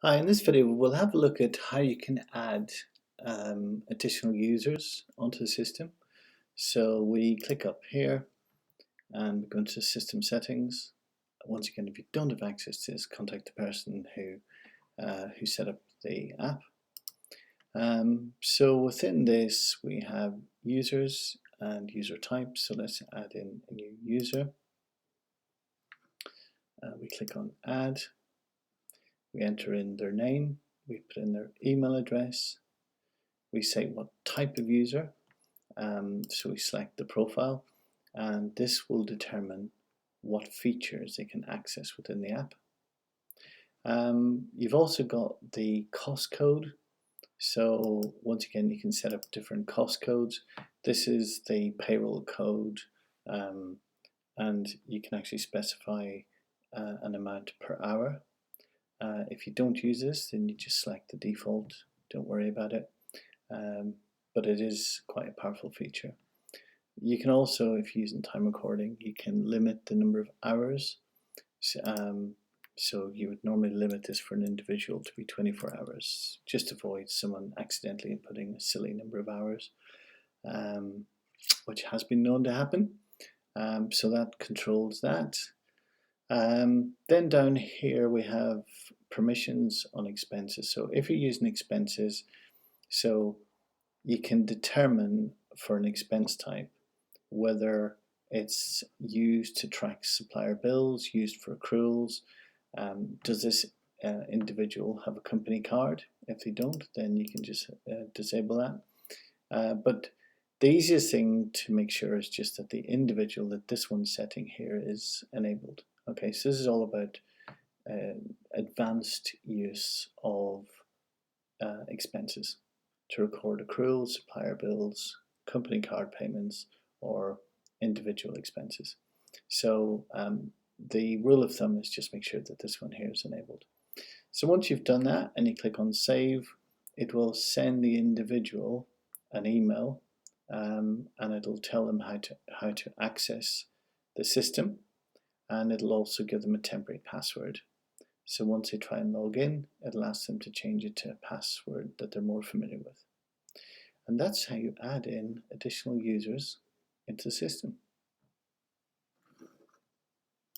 Hi, in this video we'll have a look at how you can add additional users onto the system. So we click up here and we go into system settings. Once again, if you don't have access to this, contact the person who set up the app. So within this we have users and user types. So let's add in a new user. We click on add. We enter in their name, we put in their email address, we say what type of user, so we select the profile, and this will determine what features they can access within the app. You've also got the cost code, so once again you can set up different cost codes. This is the payroll code, and you can actually specify an amount per hour. If you don't use this, then you just select the default, don't worry about it, but it is quite a powerful feature. You can also, if you're using time recording, you can limit the number of hours. So you would normally limit this for an individual to be 24 hours, just to avoid someone accidentally inputting a silly number of hours, which has been known to happen. So that controls that. Then down here we have permissions on expenses. So if you're using expenses, so you can determine for an expense type whether it's used to track supplier bills, used for accruals. Does this individual have a company card? If they don't, then you can just disable that. But the easiest thing to make sure is just that the individual, that this one setting here is enabled. Okay, so this is all about advanced use of expenses to record accruals, supplier bills, company card payments, or individual expenses. So the rule of thumb is just make sure that this one here is enabled. So once you've done that and you click on save, it will send the individual an email, and it'll tell them how to access the system, and it'll also give them a temporary password. So once they try and log in, it'll ask them to change it to a password that they're more familiar with. And that's how you add in additional users into the system.